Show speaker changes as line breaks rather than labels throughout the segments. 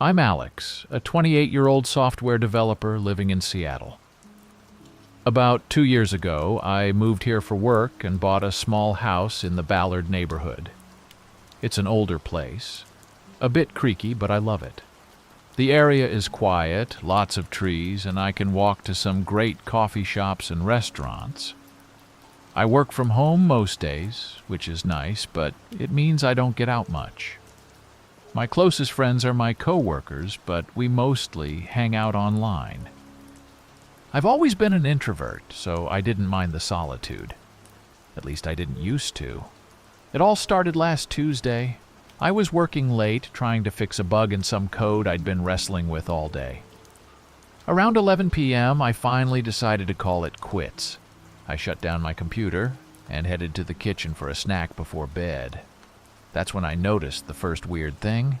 I'm Alex, a 28-year-old software developer living in Seattle. About 2 years ago, I moved here for work and bought a small house in the Ballard neighborhood. It's an older place, a bit creaky, but I love it. The area is quiet, lots of trees, and I can walk to some great coffee shops and restaurants. I work from home most days, which is nice, but it means I don't get out much. My closest friends are my coworkers, but we mostly hang out online. I've always been an introvert, so I didn't mind the solitude. At least I didn't used to. It all started last Tuesday. I was working late, trying to fix a bug in some code I'd been wrestling with all day. Around 11 p.m., I finally decided to call it quits. I shut down my computer and headed to the kitchen for a snack before bed. That's when I noticed the first weird thing.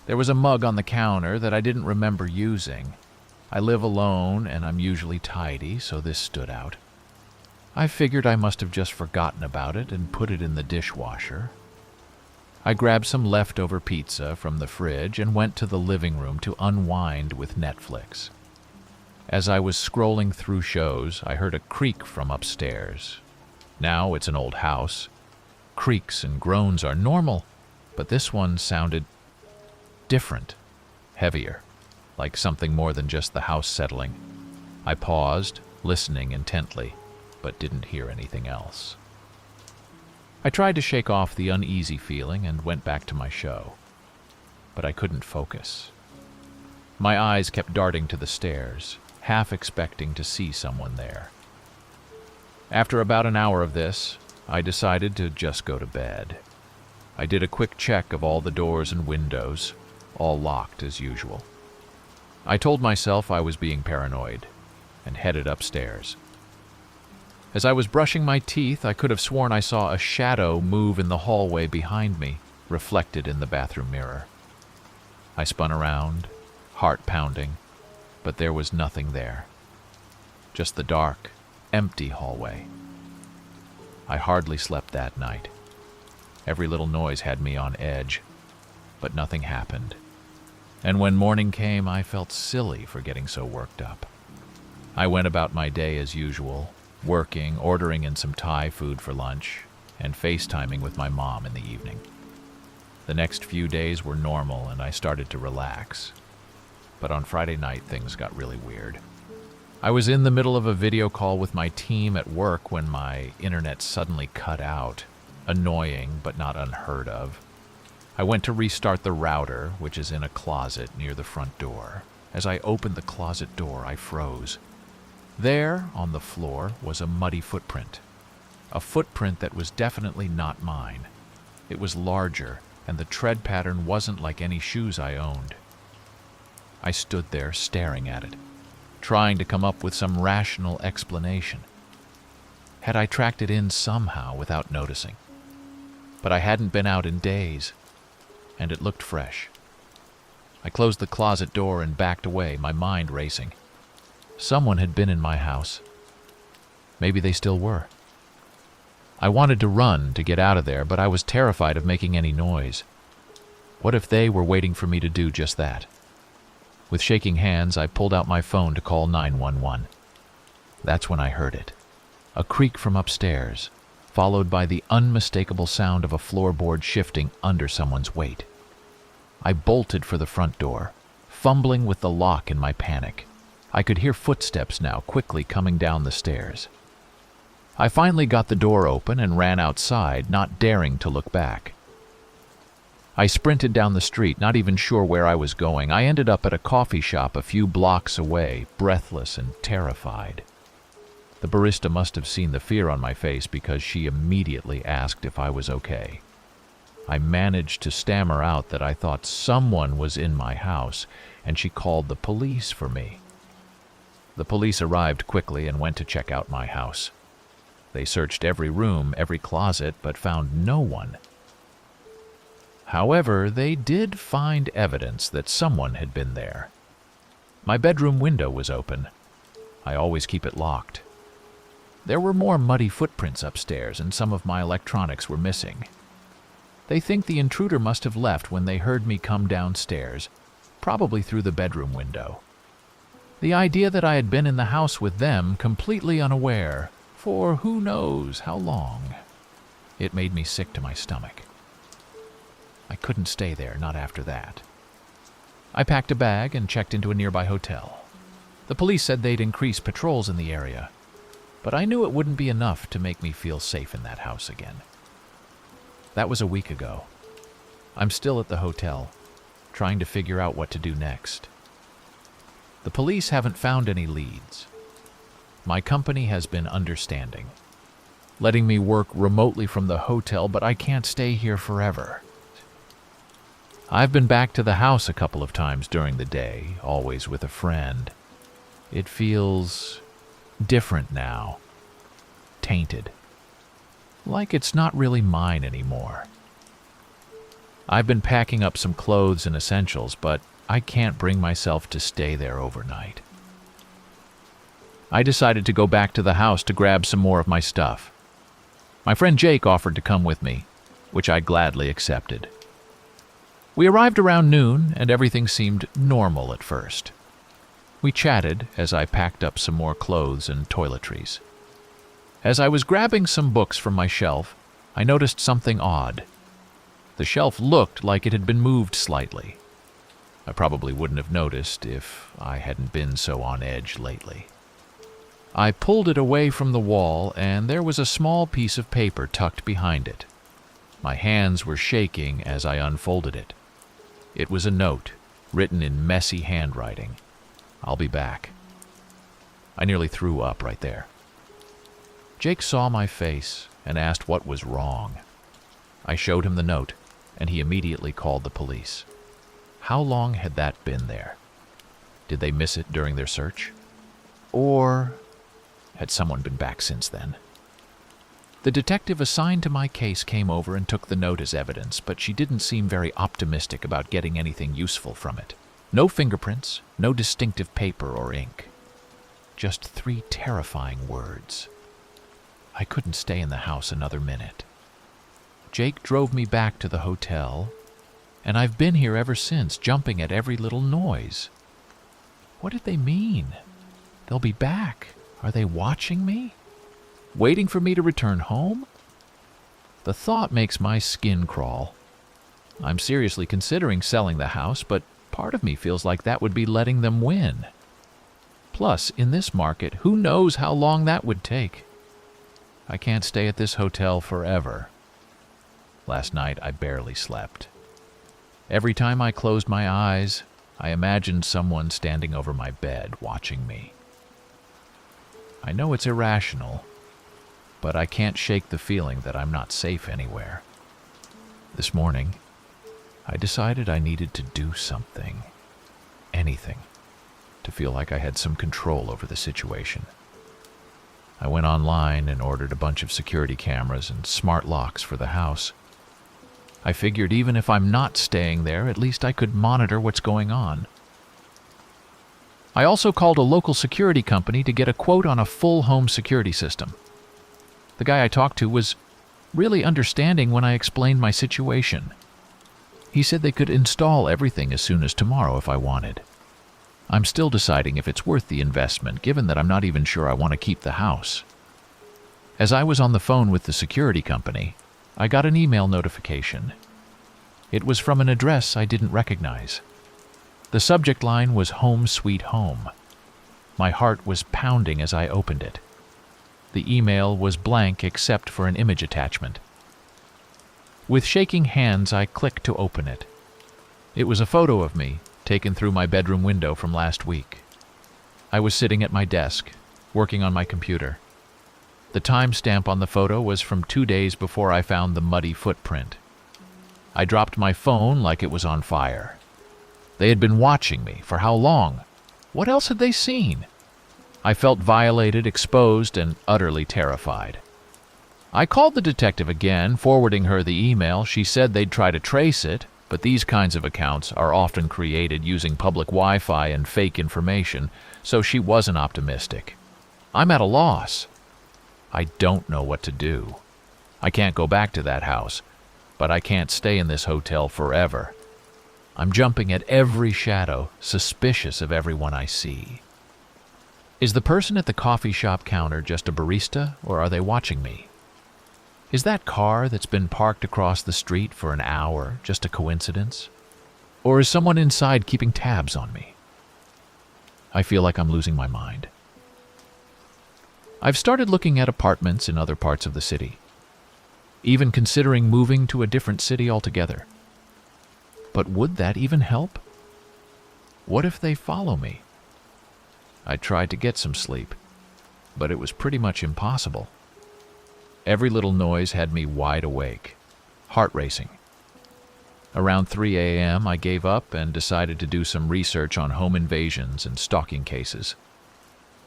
There was a mug on the counter that I didn't remember using. I live alone and I'm usually tidy, so this stood out. I figured I must have just forgotten about it and put it in the dishwasher. I grabbed some leftover pizza from the fridge and went to the living room to unwind with Netflix. As I was scrolling through shows, I heard a creak from upstairs. Now it's an old house. Creaks and groans are normal, but this one sounded different, heavier, like something more than just the house settling. I paused, listening intently, but didn't hear anything else. I tried to shake off the uneasy feeling and went back to my show, but I couldn't focus. My eyes kept darting to the stairs, half expecting to see someone there. After about an hour of this, I decided to just go to bed. I did a quick check of all the doors and windows, all locked as usual. I told myself I was being paranoid, and headed upstairs. As I was brushing my teeth, I could have sworn I saw a shadow move in the hallway behind me, reflected in the bathroom mirror. I spun around, heart pounding, but there was nothing there. Just the dark, empty hallway. I hardly slept that night. Every little noise had me on edge, but nothing happened. And when morning came, I felt silly for getting so worked up. I went about my day as usual, working, ordering in some Thai food for lunch, and FaceTiming with my mom in the evening. The next few days were normal and I started to relax. But on Friday night, things got really weird. I was in the middle of a video call with my team at work when my internet suddenly cut out. Annoying, but not unheard of. I went to restart the router, which is in a closet near the front door. As I opened the closet door, I froze. There, on the floor, was a muddy footprint. A footprint that was definitely not mine. It was larger, and the tread pattern wasn't like any shoes I owned. I stood there staring at it, trying to come up with some rational explanation. Had I tracked it in somehow without noticing? But I hadn't been out in days, and it looked fresh. I closed the closet door and backed away, my mind racing. Someone had been in my house. Maybe they still were. I wanted to run to get out of there, but I was terrified of making any noise. What if they were waiting for me to do just that? With shaking hands, I pulled out my phone to call 911. That's when I heard it. A creak from upstairs, followed by the unmistakable sound of a floorboard shifting under someone's weight. I bolted for the front door, fumbling with the lock in my panic. I could hear footsteps now quickly coming down the stairs. I finally got the door open and ran outside, not daring to look back. I sprinted down the street, not even sure where I was going. I ended up at a coffee shop a few blocks away, breathless and terrified. The barista must have seen the fear on my face because she immediately asked if I was okay. I managed to stammer out that I thought someone was in my house, and she called the police for me. The police arrived quickly and went to check out my house. They searched every room, every closet, but found no one. However, they did find evidence that someone had been there. My bedroom window was open. I always keep it locked. There were more muddy footprints upstairs, and some of my electronics were missing. They think the intruder must have left when they heard me come downstairs, probably through the bedroom window. The idea that I had been in the house with them completely unaware for who knows how long, it made me sick to my stomach. I couldn't stay there, not after that. I packed a bag and checked into a nearby hotel. The police said they'd increase patrols in the area, but I knew it wouldn't be enough to make me feel safe in that house again. That was a week ago. I'm still at the hotel, trying to figure out what to do next. The police haven't found any leads. My company has been understanding, letting me work remotely from the hotel, but I can't stay here forever. I've been back to the house a couple of times during the day, always with a friend. It feels different now, tainted, like it's not really mine anymore. I've been packing up some clothes and essentials, but I can't bring myself to stay there overnight. I decided to go back to the house to grab some more of my stuff. My friend Jake offered to come with me, which I gladly accepted. We arrived around noon, and everything seemed normal at first. We chatted as I packed up some more clothes and toiletries. As I was grabbing some books from my shelf, I noticed something odd. The shelf looked like it had been moved slightly. I probably wouldn't have noticed if I hadn't been so on edge lately. I pulled it away from the wall, and there was a small piece of paper tucked behind it. My hands were shaking as I unfolded it. It was a note, written in messy handwriting. "I'll be back." I nearly threw up right there. Jake saw my face and asked what was wrong. I showed him the note, and he immediately called the police. How long had that been there? Did they miss it during their search? Or had someone been back since then? The detective assigned to my case came over and took the note as evidence, but she didn't seem very optimistic about getting anything useful from it. No fingerprints, no distinctive paper or ink. Just 3 terrifying words. I couldn't stay in the house another minute. Jake drove me back to the hotel, and I've been here ever since, jumping at every little noise. What did they mean? They'll be back. Are they watching me? Waiting for me to return home? The thought makes my skin crawl. I'm seriously considering selling the house, but part of me feels like that would be letting them win. Plus, in this market, who knows how long that would take? I can't stay at this hotel forever. Last night, I barely slept. Every time I closed my eyes, I imagined someone standing over my bed watching me. I know it's irrational, but I can't shake the feeling that I'm not safe anywhere. This morning, I decided I needed to do something, anything, to feel like I had some control over the situation. I went online and ordered a bunch of security cameras and smart locks for the house. I figured even if I'm not staying there, at least I could monitor what's going on. I also called a local security company to get a quote on a full home security system. The guy I talked to was really understanding when I explained my situation. He said they could install everything as soon as tomorrow if I wanted. I'm still deciding if it's worth the investment, given that I'm not even sure I want to keep the house. As I was on the phone with the security company, I got an email notification. It was from an address I didn't recognize. The subject line was "Home Sweet Home." My heart was pounding as I opened it. The email was blank except for an image attachment. With shaking hands, I clicked to open it. It was a photo of me, taken through my bedroom window from last week. I was sitting at my desk, working on my computer. The timestamp on the photo was from 2 days before I found the muddy footprint. I dropped my phone like it was on fire. They had been watching me. For how long? What else had they seen? I felt violated, exposed, and utterly terrified. I called the detective again, forwarding her the email. She said they'd try to trace it, but these kinds of accounts are often created using public Wi-Fi and fake information, so she wasn't optimistic. I'm at a loss. I don't know what to do. I can't go back to that house, but I can't stay in this hotel forever. I'm jumping at every shadow, suspicious of everyone I see. Is the person at the coffee shop counter just a barista, or are they watching me? Is that car that's been parked across the street for an hour just a coincidence? Or is someone inside keeping tabs on me? I feel like I'm losing my mind. I've started looking at apartments in other parts of the city, even considering moving to a different city altogether. But would that even help? What if they follow me? I tried to get some sleep, but it was pretty much impossible. Every little noise had me wide awake, heart racing. Around 3 a.m., I gave up and decided to do some research on home invasions and stalking cases.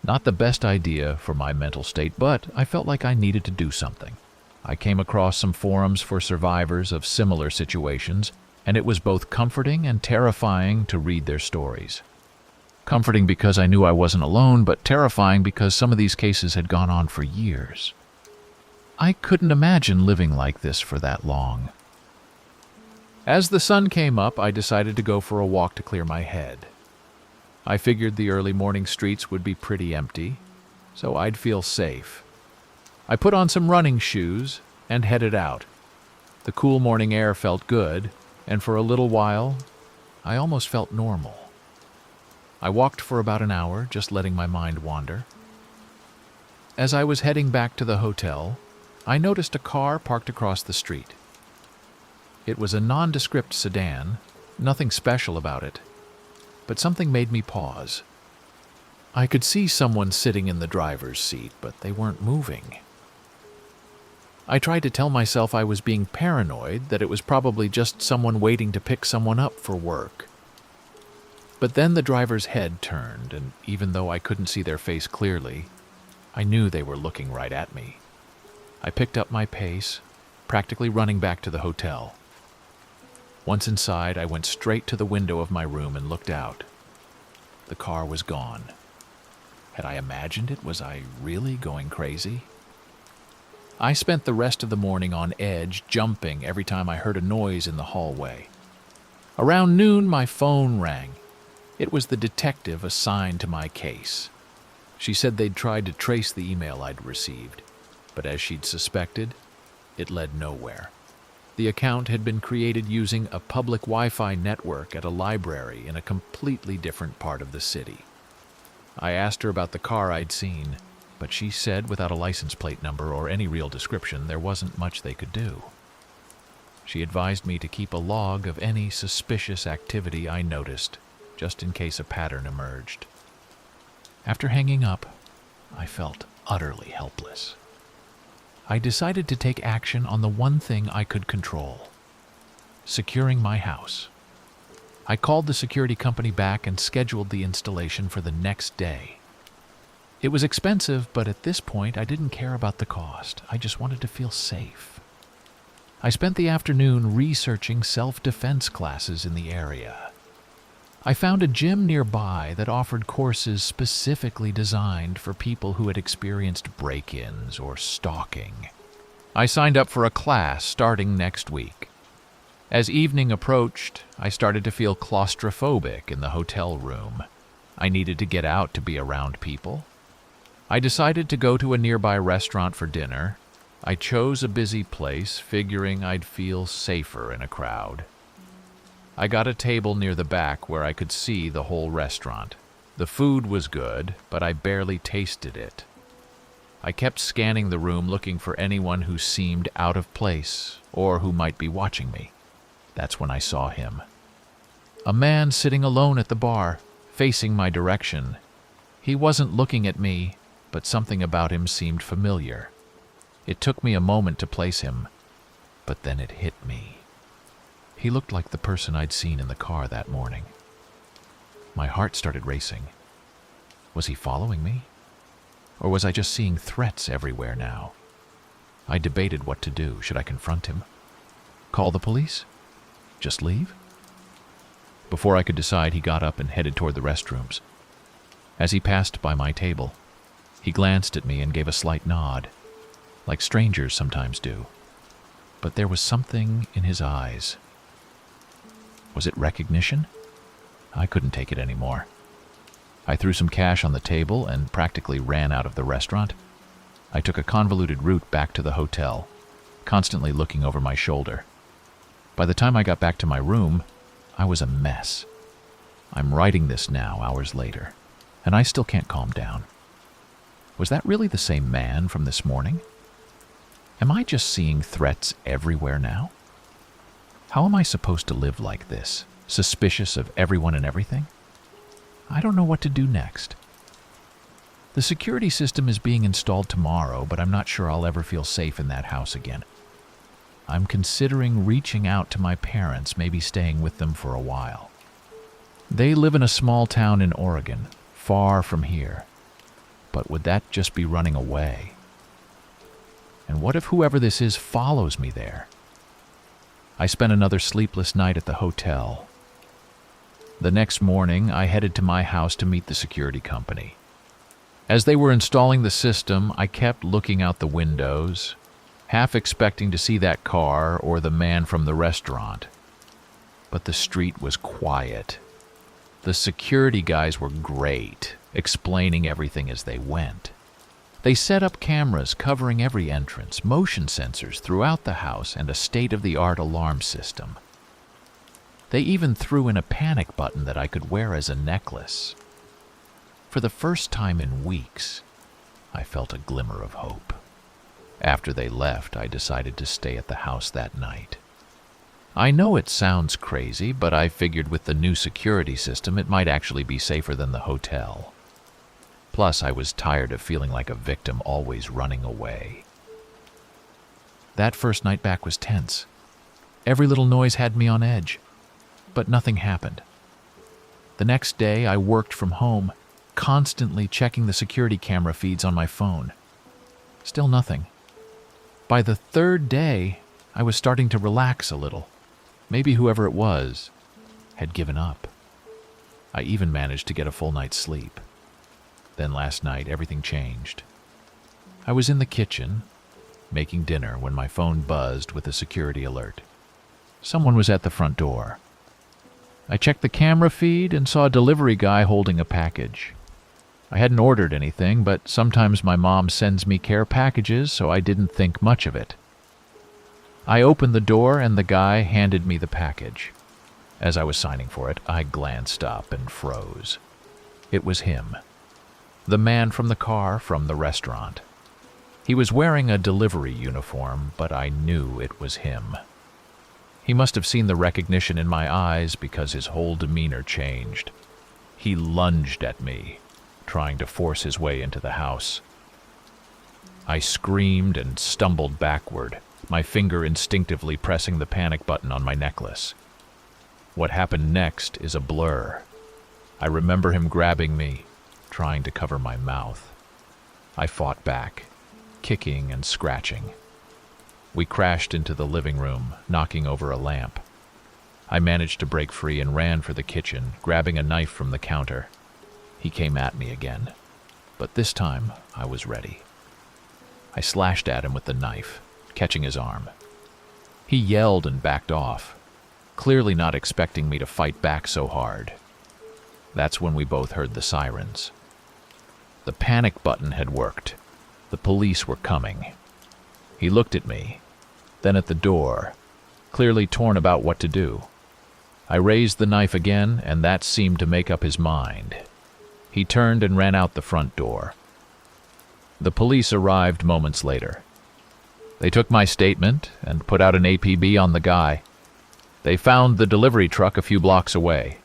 Not the best idea for my mental state, but I felt like I needed to do something. I came across some forums for survivors of similar situations, and it was both comforting and terrifying to read their stories. Comforting because I knew I wasn't alone, but terrifying because some of these cases had gone on for years. I couldn't imagine living like this for that long. As the sun came up, I decided to go for a walk to clear my head. I figured the early morning streets would be pretty empty, so I'd feel safe. I put on some running shoes and headed out. The cool morning air felt good, and for a little while, I almost felt normal. I walked for about an hour, just letting my mind wander. As I was heading back to the hotel, I noticed a car parked across the street. It was a nondescript sedan, nothing special about it, but something made me pause. I could see someone sitting in the driver's seat, but they weren't moving. I tried to tell myself I was being paranoid, that it was probably just someone waiting to pick someone up for work. But then the driver's head turned, and even though I couldn't see their face clearly, I knew they were looking right at me. I picked up my pace, practically running back to the hotel. Once inside, I went straight to the window of my room and looked out. The car was gone. Had I imagined it? Was I really going crazy? I spent the rest of the morning on edge, jumping every time I heard a noise in the hallway. Around noon, my phone rang. It was the detective assigned to my case. She said they'd tried to trace the email I'd received, but as she'd suspected, it led nowhere. The account had been created using a public Wi-Fi network at a library in a completely different part of the city. I asked her about the car I'd seen, but she said without a license plate number or any real description, there wasn't much they could do. She advised me to keep a log of any suspicious activity I noticed, just in case a pattern emerged. After hanging up, I felt utterly helpless. I decided to take action on the one thing I could control: securing my house. I called the security company back and scheduled the installation for the next day. It was expensive, but at this point I didn't care about the cost. I just wanted to feel safe. I spent the afternoon researching self-defense classes in the area. I found a gym nearby that offered courses specifically designed for people who had experienced break-ins or stalking. I signed up for a class starting next week. As evening approached, I started to feel claustrophobic in the hotel room. I needed to get out to be around people. I decided to go to a nearby restaurant for dinner. I chose a busy place, figuring I'd feel safer in a crowd. I got a table near the back where I could see the whole restaurant. The food was good, but I barely tasted it. I kept scanning the room looking for anyone who seemed out of place or who might be watching me. That's when I saw him. A man sitting alone at the bar, facing my direction. He wasn't looking at me, but something about him seemed familiar. It took me a moment to place him, but then it hit me. He looked like the person I'd seen in the car that morning. My heart started racing. Was he following me? Or was I just seeing threats everywhere now? I debated what to do. Should I confront him? Call the police? Just leave? Before I could decide, he got up and headed toward the restrooms. As he passed by my table, he glanced at me and gave a slight nod, like strangers sometimes do. But there was something in his eyes. Was it recognition? I couldn't take it anymore. I threw some cash on the table and practically ran out of the restaurant. I took a convoluted route back to the hotel, constantly looking over my shoulder. By the time I got back to my room, I was a mess. I'm writing this now, hours later, and I still can't calm down. Was that really the same man from this morning? Am I just seeing threats everywhere now? How am I supposed to live like this, suspicious of everyone and everything? I don't know what to do next. The security system is being installed tomorrow, but I'm not sure I'll ever feel safe in that house again. I'm considering reaching out to my parents, maybe staying with them for a while. They live in a small town in Oregon, far from here. But would that just be running away? And what if whoever this is follows me there? I spent another sleepless night at the hotel. The next morning, I headed to my house to meet the security company. As they were installing the system, I kept looking out the windows, half expecting to see that car or the man from the restaurant. But the street was quiet. The security guys were great, explaining everything as they went. They set up cameras covering every entrance, motion sensors throughout the house, and a state-of-the-art alarm system. They even threw in a panic button that I could wear as a necklace. For the first time in weeks, I felt a glimmer of hope. After they left, I decided to stay at the house that night. I know it sounds crazy, but I figured with the new security system it might actually be safer than the hotel. Plus, I was tired of feeling like a victim always running away. That first night back was tense. Every little noise had me on edge, but nothing happened. The next day, I worked from home, constantly checking the security camera feeds on my phone. Still nothing. By the third day, I was starting to relax a little. Maybe whoever it was had given up. I even managed to get a full night's sleep. Then last night, everything changed. I was in the kitchen, making dinner, when my phone buzzed with a security alert. Someone was at the front door. I checked the camera feed and saw a delivery guy holding a package. I hadn't ordered anything, but sometimes my mom sends me care packages, so I didn't think much of it. I opened the door and the guy handed me the package. As I was signing for it, I glanced up and froze. It was him. The man from the car from the restaurant. He was wearing a delivery uniform, but I knew it was him. He must have seen the recognition in my eyes because his whole demeanor changed. He lunged at me, trying to force his way into the house. I screamed and stumbled backward, my finger instinctively pressing the panic button on my necklace. What happened next is a blur. I remember him grabbing me, trying to cover my mouth. I fought back, kicking and scratching. We crashed into the living room, knocking over a lamp. I managed to break free and ran for the kitchen, grabbing a knife from the counter. He came at me again, but this time I was ready. I slashed at him with the knife, catching his arm. He yelled and backed off, clearly not expecting me to fight back so hard. That's when we both heard the sirens. The panic button had worked. The police were coming. He looked at me, then at the door, clearly torn about what to do. I raised the knife again, and that seemed to make up his mind. He turned and ran out the front door. The police arrived moments later. They took my statement and put out an APB on the guy. They found the delivery truck a few blocks away.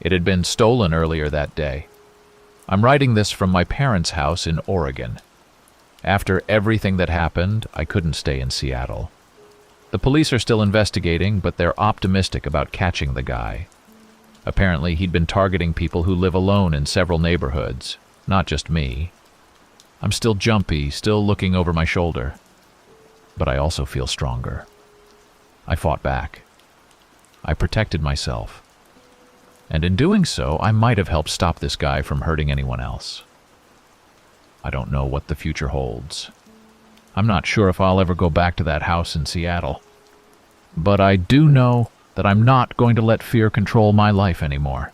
It had been stolen earlier that day. I'm writing this from my parents' house in Oregon. After everything that happened, I couldn't stay in Seattle. The police are still investigating, but they're optimistic about catching the guy. Apparently, he'd been targeting people who live alone in several neighborhoods, not just me. I'm still jumpy, still looking over my shoulder. But I also feel stronger. I fought back. I protected myself. And in doing so, I might have helped stop this guy from hurting anyone else. I don't know what the future holds. I'm not sure if I'll ever go back to that house in Seattle. But I do know that I'm not going to let fear control my life anymore.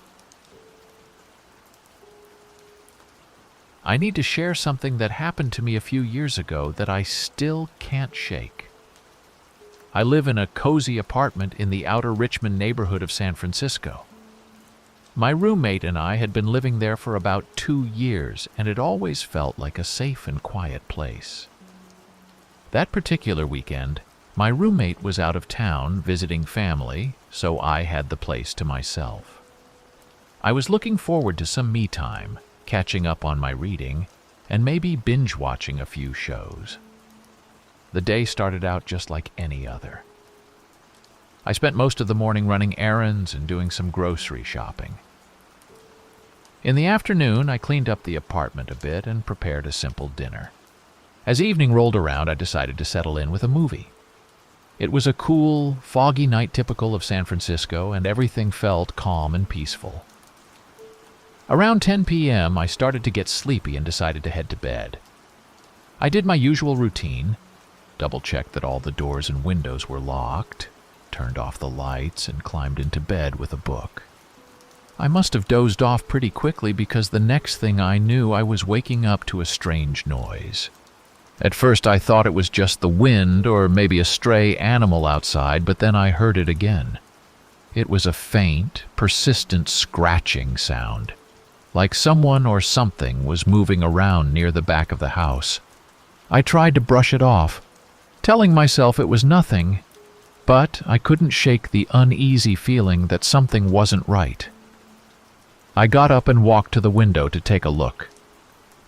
I need to share something that happened to me a few years ago that I still can't shake. I live in a cozy apartment in the outer Richmond neighborhood of San Francisco. My roommate and I had been living there for about 2 years, and it always felt like a safe and quiet place. That particular weekend, my roommate was out of town visiting family, so I had the place to myself. I was looking forward to some me time, catching up on my reading, and maybe binge-watching a few shows. The day started out just like any other. I spent most of the morning running errands and doing some grocery shopping. In the afternoon, I cleaned up the apartment a bit and prepared a simple dinner. As evening rolled around, I decided to settle in with a movie. It was a cool, foggy night typical of San Francisco, and everything felt calm and peaceful. Around 10 p.m., I started to get sleepy and decided to head to bed. I did my usual routine, double-checked that all the doors and windows were locked, turned off the lights, and climbed into bed with a book. I must have dozed off pretty quickly because the next thing I knew, I was waking up to a strange noise. At first I thought it was just the wind or maybe a stray animal outside, but then I heard it again. It was a faint, persistent scratching sound, like someone or something was moving around near the back of the house. I tried to brush it off, telling myself it was nothing, but I couldn't shake the uneasy feeling that something wasn't right. I got up and walked to the window to take a look.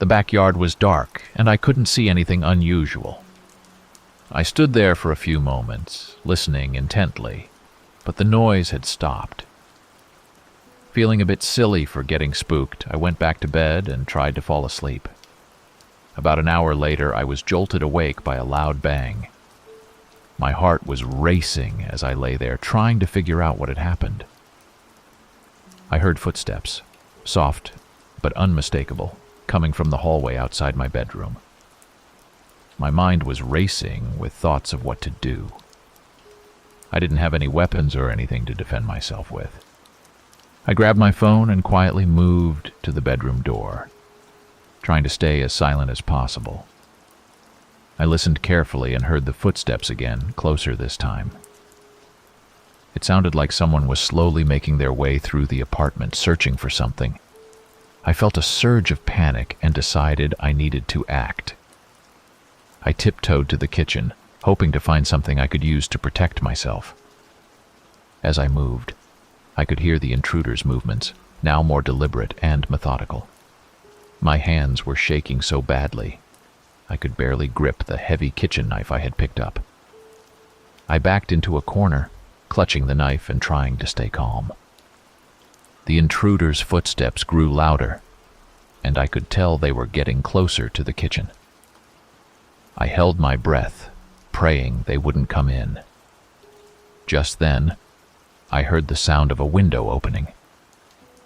The backyard was dark, and I couldn't see anything unusual. I stood there for a few moments, listening intently, but the noise had stopped. Feeling a bit silly for getting spooked, I went back to bed and tried to fall asleep. About an hour later, I was jolted awake by a loud bang. My heart was racing as I lay there, trying to figure out what had happened. I heard footsteps, soft but unmistakable, coming from the hallway outside my bedroom. My mind was racing with thoughts of what to do. I didn't have any weapons or anything to defend myself with. I grabbed my phone and quietly moved to the bedroom door, trying to stay as silent as possible. I listened carefully and heard the footsteps again, closer this time. It sounded like someone was slowly making their way through the apartment, searching for something. I felt a surge of panic and decided I needed to act. I tiptoed to the kitchen, hoping to find something I could use to protect myself. As I moved, I could hear the intruder's movements, now more deliberate and methodical. My hands were shaking so badly, I could barely grip the heavy kitchen knife I had picked up. I backed into a corner, clutching the knife and trying to stay calm. The intruder's footsteps grew louder, and I could tell they were getting closer to the kitchen. I held my breath, praying they wouldn't come in. Just then, I heard the sound of a window opening.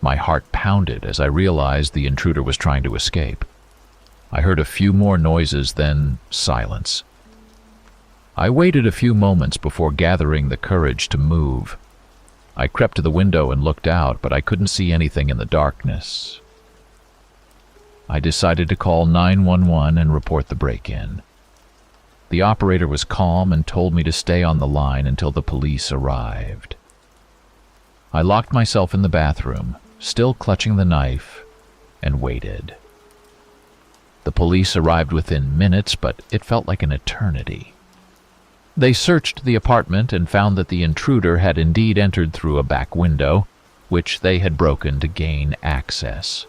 My heart pounded as I realized the intruder was trying to escape. I heard a few more noises, then silence. I waited a few moments before gathering the courage to move. I crept to the window and looked out, but I couldn't see anything in the darkness. I decided to call 911 and report the break-in. The operator was calm and told me to stay on the line until the police arrived. I locked myself in the bathroom, still clutching the knife, and waited. The police arrived within minutes, but it felt like an eternity. They searched the apartment and found that the intruder had indeed entered through a back window, which they had broken to gain access.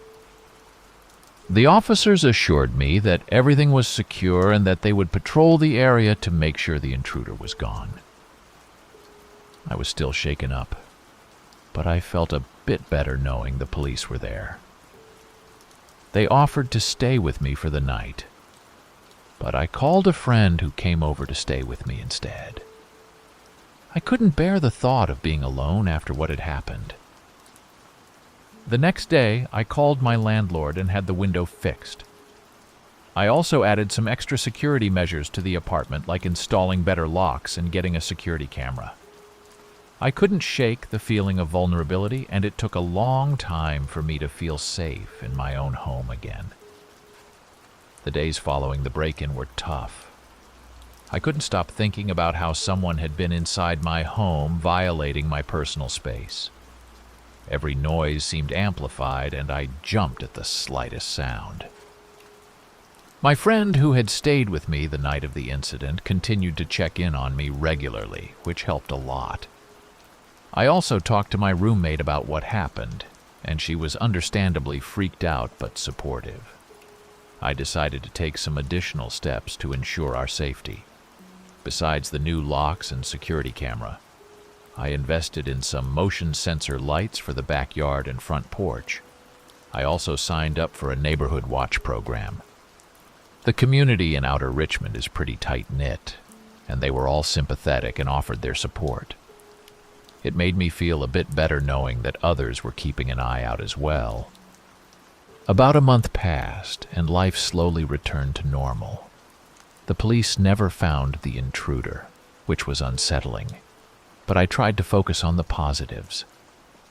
The officers assured me that everything was secure and that they would patrol the area to make sure the intruder was gone. I was still shaken up, but I felt a bit better knowing the police were there. They offered to stay with me for the night, but I called a friend who came over to stay with me instead. I couldn't bear the thought of being alone after what had happened. The next day, I called my landlord and had the window fixed. I also added some extra security measures to the apartment, like installing better locks and getting a security camera. I couldn't shake the feeling of vulnerability, and it took a long time for me to feel safe in my own home again. The days following the break-in were tough. I couldn't stop thinking about how someone had been inside my home, violating my personal space. Every noise seemed amplified, and I jumped at the slightest sound. My friend who had stayed with me the night of the incident continued to check in on me regularly, which helped a lot. I also talked to my roommate about what happened, and she was understandably freaked out but supportive. I decided to take some additional steps to ensure our safety. Besides the new locks and security camera, I invested in some motion sensor lights for the backyard and front porch. I also signed up for a neighborhood watch program. The community in Outer Richmond is pretty tight-knit, and they were all sympathetic and offered their support. It made me feel a bit better knowing that others were keeping an eye out as well. About a month passed, and life slowly returned to normal. The police never found the intruder, which was unsettling, but I tried to focus on the positives.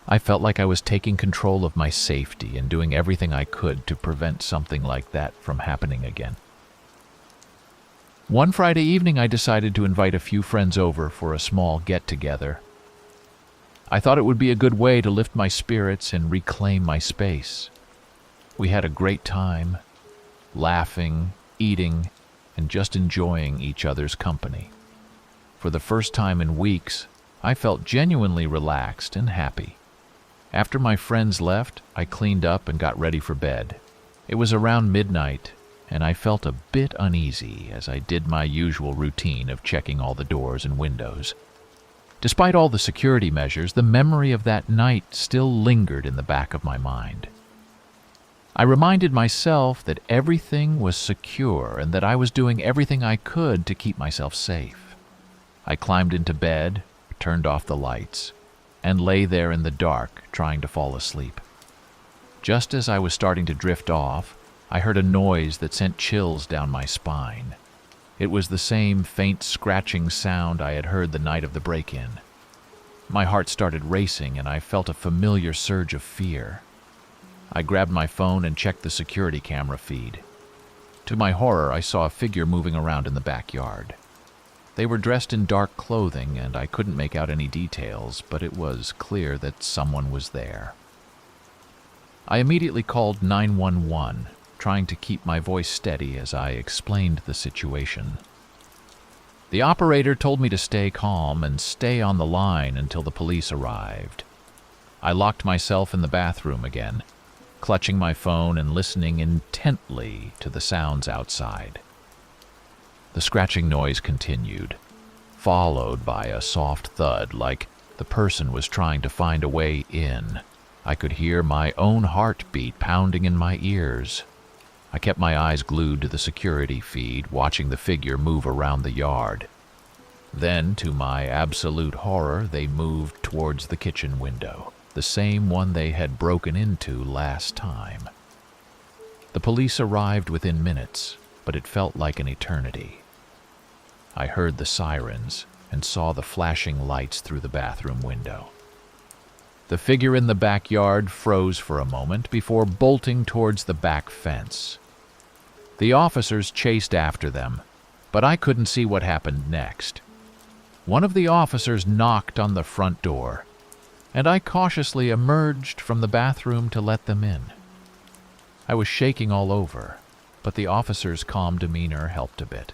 I felt like I was taking control of my safety and doing everything I could to prevent something like that from happening again. One Friday evening, I decided to invite a few friends over for a small get-together. I thought it would be a good way to lift my spirits and reclaim my space. We had a great time, laughing, eating, and just enjoying each other's company. For the first time in weeks, I felt genuinely relaxed and happy. After my friends left, I cleaned up and got ready for bed. It was around midnight, and I felt a bit uneasy as I did my usual routine of checking all the doors and windows. Despite all the security measures, the memory of that night still lingered in the back of my mind. I reminded myself that everything was secure and that I was doing everything I could to keep myself safe. I climbed into bed, turned off the lights, and lay there in the dark trying to fall asleep. Just as I was starting to drift off, I heard a noise that sent chills down my spine. It was the same faint scratching sound I had heard the night of the break-in. My heart started racing, and I felt a familiar surge of fear. I grabbed my phone and checked the security camera feed. To my horror, I saw a figure moving around in the backyard. They were dressed in dark clothing, and I couldn't make out any details, but it was clear that someone was there. I immediately called 911, trying to keep my voice steady as I explained the situation. The operator told me to stay calm and stay on the line until the police arrived. I locked myself in the bathroom again, clutching my phone and listening intently to the sounds outside. The scratching noise continued, followed by a soft thud like the person was trying to find a way in. I could hear my own heartbeat pounding in my ears. I kept my eyes glued to the security feed, watching the figure move around the yard. Then, to my absolute horror, they moved towards the kitchen window, the same one they had broken into last time. The police arrived within minutes, but it felt like an eternity. I heard the sirens and saw the flashing lights through the bathroom window. The figure in the backyard froze for a moment before bolting towards the back fence. The officers chased after them, but I couldn't see what happened next. One of the officers knocked on the front door, and I cautiously emerged from the bathroom to let them in. I was shaking all over, but the officer's calm demeanor helped a bit.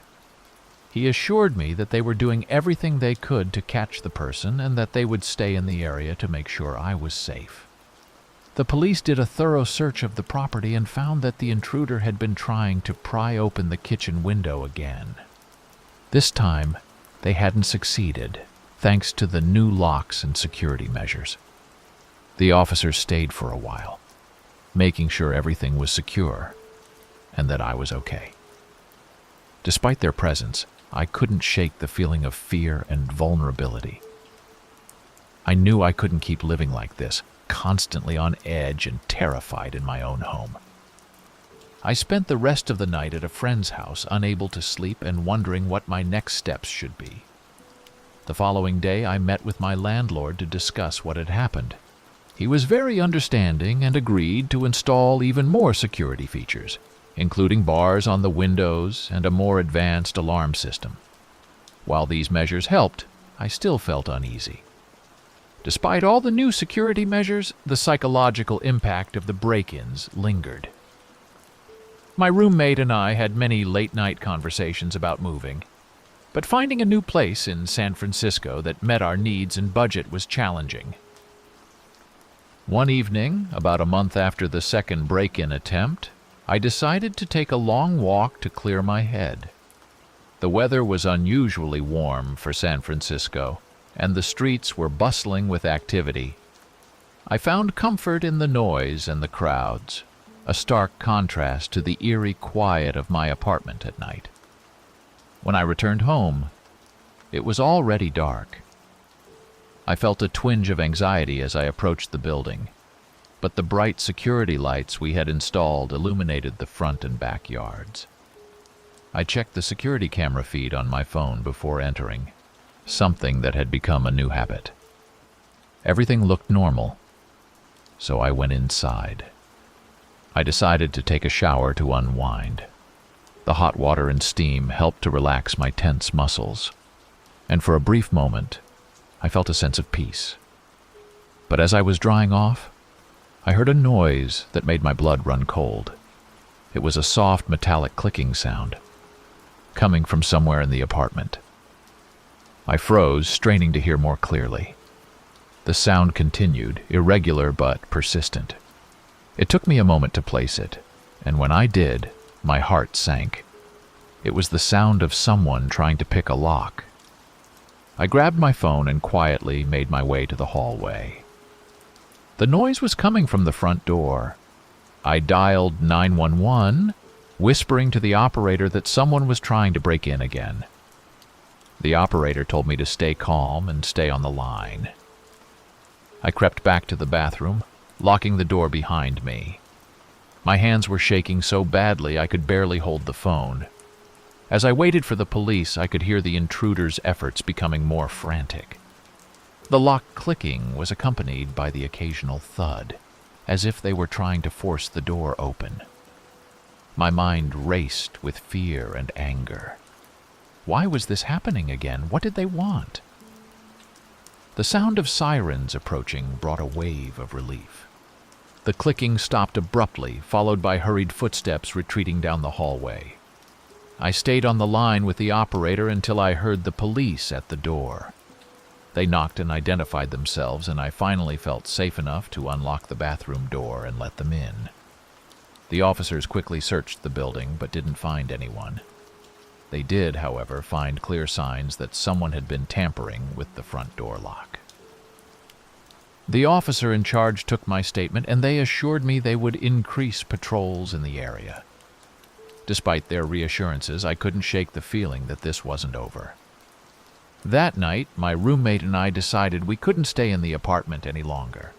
He assured me that they were doing everything they could to catch the person and that they would stay in the area to make sure I was safe. The police did a thorough search of the property and found that the intruder had been trying to pry open the kitchen window again. This time, they hadn't succeeded, thanks to the new locks and security measures. The officers stayed for a while, making sure everything was secure and that I was okay. Despite their presence, I couldn't shake the feeling of fear and vulnerability. I knew I couldn't keep living like this, constantly on edge and terrified in my own home. I spent the rest of the night at a friend's house, unable to sleep and wondering what my next steps should be. The following day, I met with my landlord to discuss what had happened. He was very understanding and agreed to install even more security features, including bars on the windows and a more advanced alarm system. While these measures helped, I still felt uneasy. Despite all the new security measures, the psychological impact of the break-ins lingered. My roommate and I had many late-night conversations about moving, but finding a new place in San Francisco that met our needs and budget was challenging. One evening, about a month after the second break-in attempt, I decided to take a long walk to clear my head. The weather was unusually warm for San Francisco, and the streets were bustling with activity. I found comfort in the noise and the crowds, a stark contrast to the eerie quiet of my apartment at night. When I returned home, it was already dark. I felt a twinge of anxiety as I approached the building, but the bright security lights we had installed illuminated the front and backyards. I checked the security camera feed on my phone before entering, something that had become a new habit. Everything looked normal, so I went inside. I decided to take a shower to unwind. The hot water and steam helped to relax my tense muscles, and for a brief moment, I felt a sense of peace. But as I was drying off, I heard a noise that made my blood run cold. It was a soft metallic clicking sound, coming from somewhere in the apartment. I froze, straining to hear more clearly. The sound continued, irregular but persistent. It took me a moment to place it, and when I did, my heart sank. It was the sound of someone trying to pick a lock. I grabbed my phone and quietly made my way to the hallway. The noise was coming from the front door. I dialed 911, whispering to the operator that someone was trying to break in again. The operator told me to stay calm and stay on the line. I crept back to the bathroom, locking the door behind me. My hands were shaking so badly I could barely hold the phone. As I waited for the police, I could hear the intruder's efforts becoming more frantic. The lock clicking was accompanied by the occasional thud, as if they were trying to force the door open. My mind raced with fear and anger. Why was this happening again? What did they want? The sound of sirens approaching brought a wave of relief. The clicking stopped abruptly, followed by hurried footsteps retreating down the hallway. I stayed on the line with the operator until I heard the police at the door. They knocked and identified themselves, and I finally felt safe enough to unlock the bathroom door and let them in. The officers quickly searched the building but didn't find anyone. They did, however, find clear signs that someone had been tampering with the front door lock. The officer in charge took my statement, and they assured me they would increase patrols in the area. Despite their reassurances, I couldn't shake the feeling that this wasn't over. That night, my roommate and I decided we couldn't stay in the apartment any longer.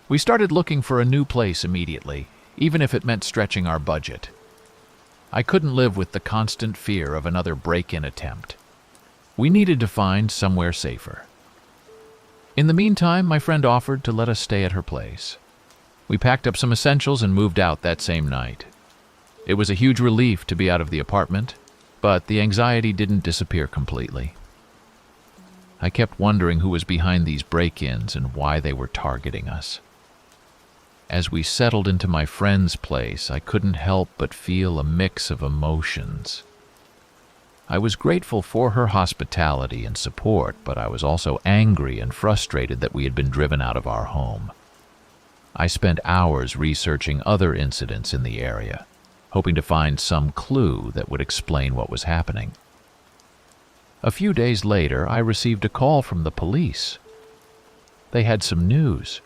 We started looking for a new place immediately, even if it meant stretching our budget. I couldn't live with the constant fear of another break-in attempt. We needed to find somewhere safer. In the meantime, my friend offered to let us stay at her place. We packed up some essentials and moved out that same night. It was a huge relief to be out of the apartment, but the anxiety didn't disappear completely. I kept wondering who was behind these break-ins and why they were targeting us. As we settled into my friend's place, I couldn't help but feel a mix of emotions. I was grateful for her hospitality and support, but I was also angry and frustrated that we had been driven out of our home. I spent hours researching other incidents in the area, hoping to find some clue that would explain what was happening. A few days later, I received a call from the police. They had some news.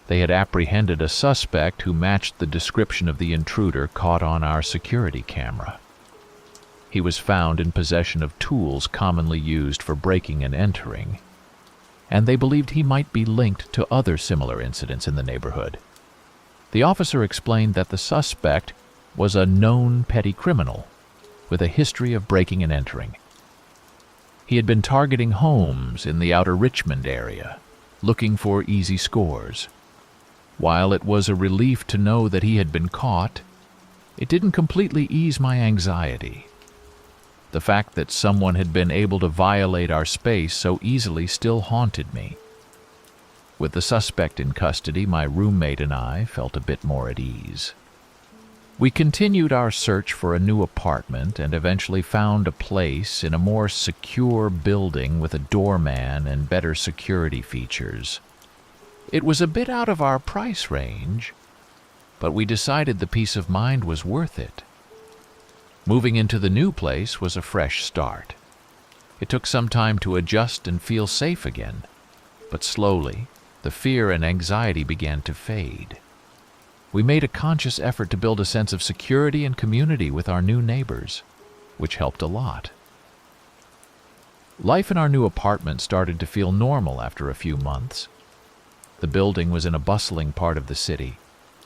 They had apprehended a suspect who matched the description of the intruder caught on our security camera. He was found in possession of tools commonly used for breaking and entering, and they believed he might be linked to other similar incidents in the neighborhood. The officer explained that the suspect was a known petty criminal with a history of breaking and entering. He had been targeting homes in the outer Richmond area, looking for easy scores. While it was a relief to know that he had been caught, it didn't completely ease my anxiety. The fact that someone had been able to violate our space so easily still haunted me. With the suspect in custody, my roommate and I felt a bit more at ease. We continued our search for a new apartment and eventually found a place in a more secure building with a doorman and better security features. It was a bit out of our price range, but we decided the peace of mind was worth it. Moving into the new place was a fresh start. It took some time to adjust and feel safe again, but slowly, the fear and anxiety began to fade. We made a conscious effort to build a sense of security and community with our new neighbors, which helped a lot. Life in our new apartment started to feel normal after a few months. The building was in a bustling part of the city,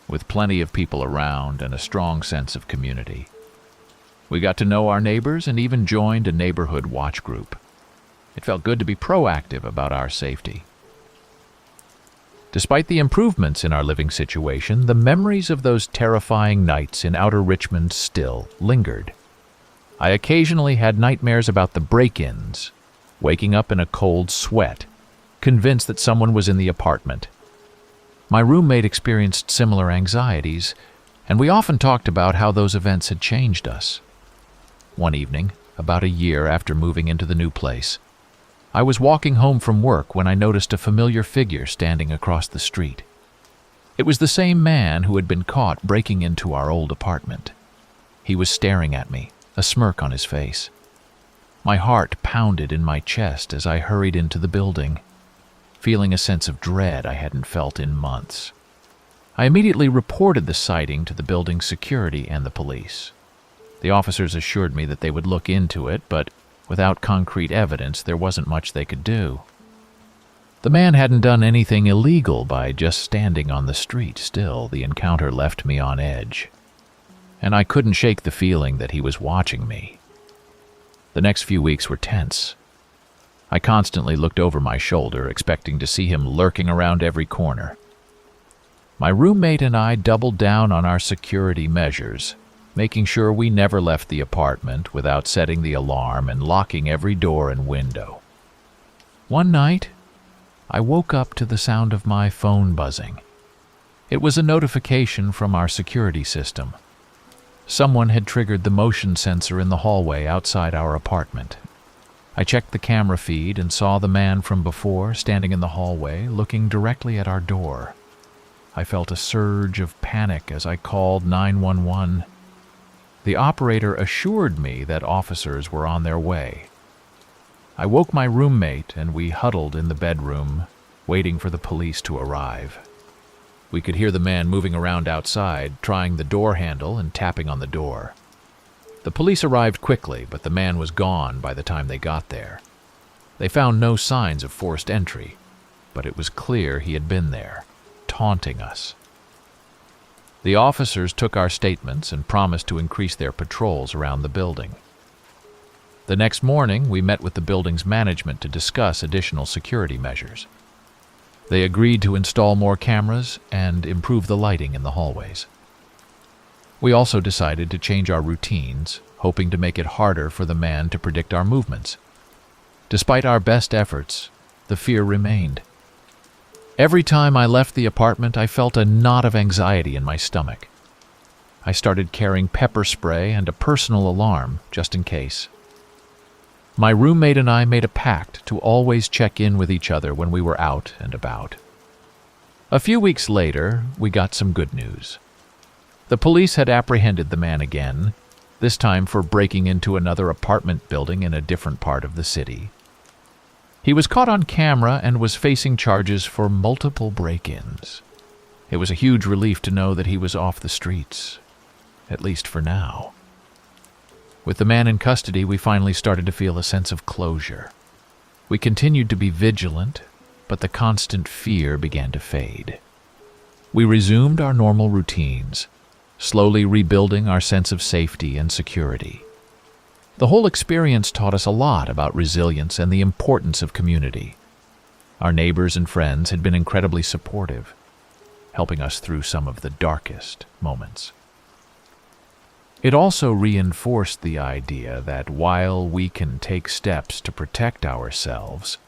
with plenty of people around and a strong sense of community. We got to know our neighbors and even joined a neighborhood watch group. It felt good to be proactive about our safety. Despite the improvements in our living situation, the memories of those terrifying nights in outer Richmond still lingered. I occasionally had nightmares about the break-ins, waking up in a cold sweat, convinced that someone was in the apartment. My roommate experienced similar anxieties, and we often talked about how those events had changed us. One evening, about a year after moving into the new place, I was walking home from work when I noticed a familiar figure standing across the street. It was the same man who had been caught breaking into our old apartment. He was staring at me, a smirk on his face. My heart pounded in my chest as I hurried into the building, feeling a sense of dread I hadn't felt in months. I immediately reported the sighting to the building's security and the police. The officers assured me that they would look into it, but without concrete evidence, there wasn't much they could do. The man hadn't done anything illegal by just standing on the street. Still, the encounter left me on edge, and I couldn't shake the feeling that he was watching me. The next few weeks were tense. I constantly looked over my shoulder, expecting to see him lurking around every corner. My roommate and I doubled down on our security measures, making sure we never left the apartment without setting the alarm and locking every door and window. One night, I woke up to the sound of my phone buzzing. It was a notification from our security system. Someone had triggered the motion sensor in the hallway outside our apartment. I checked the camera feed and saw the man from before standing in the hallway, looking directly at our door. I felt a surge of panic as I called 911. The operator assured me that officers were on their way. I woke my roommate and we huddled in the bedroom, waiting for the police to arrive. We could hear the man moving around outside, trying the door handle and tapping on the door. The police arrived quickly, but the man was gone by the time they got there. They found no signs of forced entry, but it was clear he had been there, taunting us. The officers took our statements and promised to increase their patrols around the building. The next morning, we met with the building's management to discuss additional security measures. They agreed to install more cameras and improve the lighting in the hallways. We also decided to change our routines, hoping to make it harder for the man to predict our movements. Despite our best efforts, the fear remained. Every time I left the apartment, I felt a knot of anxiety in my stomach. I started carrying pepper spray and a personal alarm, just in case. My roommate and I made a pact to always check in with each other when we were out and about. A few weeks later, we got some good news. The police had apprehended the man again, this time for breaking into another apartment building in a different part of the city. He was caught on camera and was facing charges for multiple break-ins. It was a huge relief to know that he was off the streets, at least for now. With the man in custody, we finally started to feel a sense of closure. We continued to be vigilant, but the constant fear began to fade. We resumed our normal routines, slowly rebuilding our sense of safety and security. The whole experience taught us a lot about resilience and the importance of community. Our neighbors and friends had been incredibly supportive, helping us through some of the darkest moments. It also reinforced the idea that while we can take steps to protect ourselves,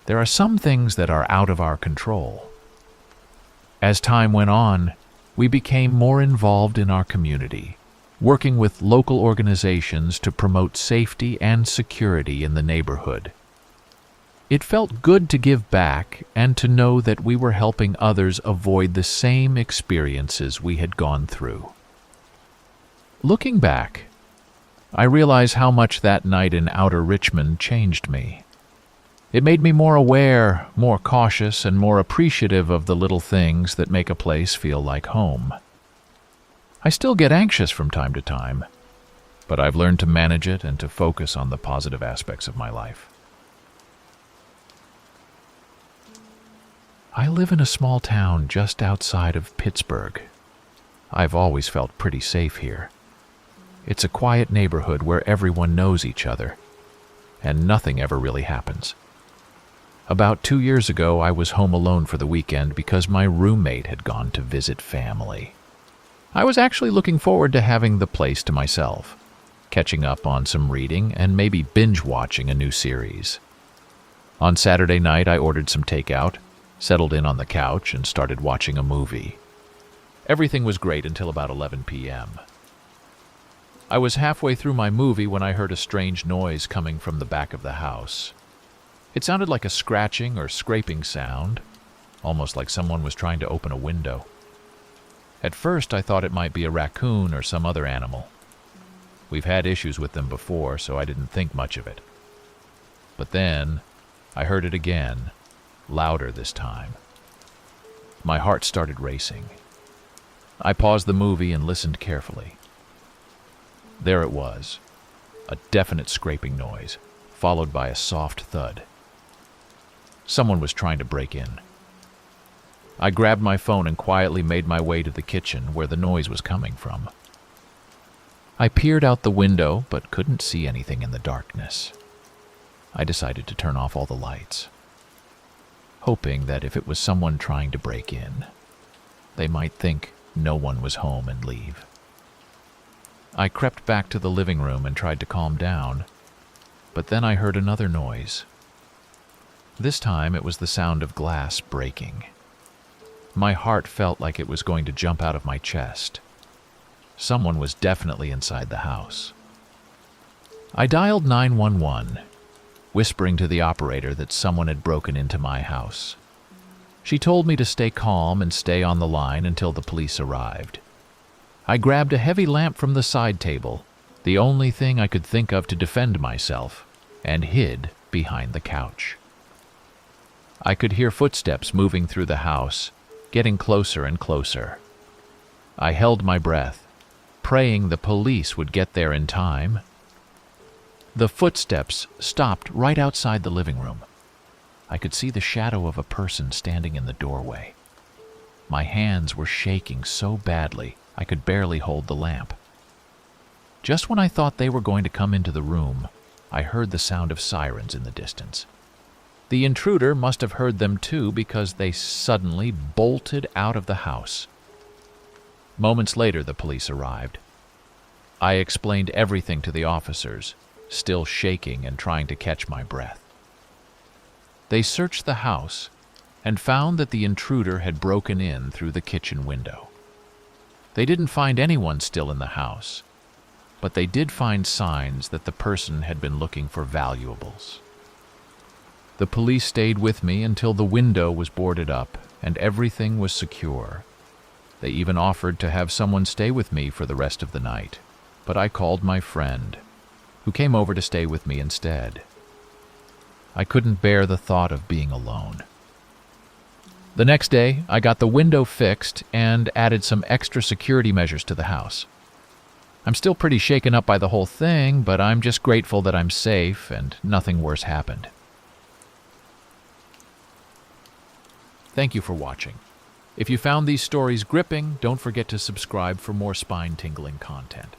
there are some things that are out of our control. As time went on, we became more involved in our community, working with local organizations to promote safety and security in the neighborhood. It felt good to give back and to know that we were helping others avoid the same experiences we had gone through. Looking back, I realize how much that night in outer Richmond changed me. It made me more aware, more cautious, and more appreciative of the little things that make a place feel like home. I still get anxious from time to time, but I've learned to manage it and to focus on the positive aspects of my life. I live in a small town just outside of Pittsburgh. I've always felt pretty safe here. It's a quiet neighborhood where everyone knows each other, and nothing ever really happens. About 2 years ago, I was home alone for the weekend because my roommate had gone to visit family. I was actually looking forward to having the place to myself, catching up on some reading, and maybe binge-watching a new series. On Saturday night, I ordered some takeout, settled in on the couch, and started watching a movie. Everything was great until about 11 p.m. I was halfway through my movie when I heard a strange noise coming from the back of the house. It sounded like a scratching or scraping sound, almost like someone was trying to open a window. At first, I thought it might be a raccoon or some other animal. We've had issues with them before, so I didn't think much of it. But then, I heard it again, louder this time. My heart started racing. I paused the movie and listened carefully. There it was, a definite scraping noise, followed by a soft thud. Someone was trying to break in. I grabbed my phone and quietly made my way to the kitchen where the noise was coming from. I peered out the window but couldn't see anything in the darkness. I decided to turn off all the lights, hoping that if it was someone trying to break in, they might think no one was home and leave. I crept back to the living room and tried to calm down, but then I heard another noise. This time it was the sound of glass breaking. My heart felt like it was going to jump out of my chest. Someone was definitely inside the house. I dialed 911, whispering to the operator that someone had broken into my house. She told me to stay calm and stay on the line until the police arrived. I grabbed a heavy lamp from the side table, the only thing I could think of to defend myself, and hid behind the couch. I could hear footsteps moving through the house, getting closer and closer. I held my breath, praying the police would get there in time. The footsteps stopped right outside the living room. I could see the shadow of a person standing in the doorway. My hands were shaking so badly I could barely hold the lamp. Just when I thought they were going to come into the room, I heard the sound of sirens in the distance. The intruder must have heard them too because they suddenly bolted out of the house. Moments later, the police arrived. I explained everything to the officers, still shaking and trying to catch my breath. They searched the house and found that the intruder had broken in through the kitchen window. They didn't find anyone still in the house, but they did find signs that the person had been looking for valuables. The police stayed with me until the window was boarded up and everything was secure. They even offered to have someone stay with me for the rest of the night, but I called my friend, who came over to stay with me instead. I couldn't bear the thought of being alone. The next day, I got the window fixed and added some extra security measures to the house. I'm still pretty shaken up by the whole thing, but I'm just grateful that I'm safe and nothing worse happened. Thank you for watching. If you found these stories gripping, don't forget to subscribe for more spine-tingling content.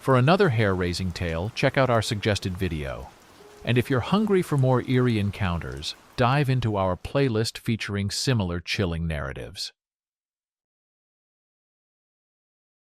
For another hair-raising tale, check out our suggested video. And if you're hungry for more eerie encounters, dive into our playlist featuring similar chilling narratives.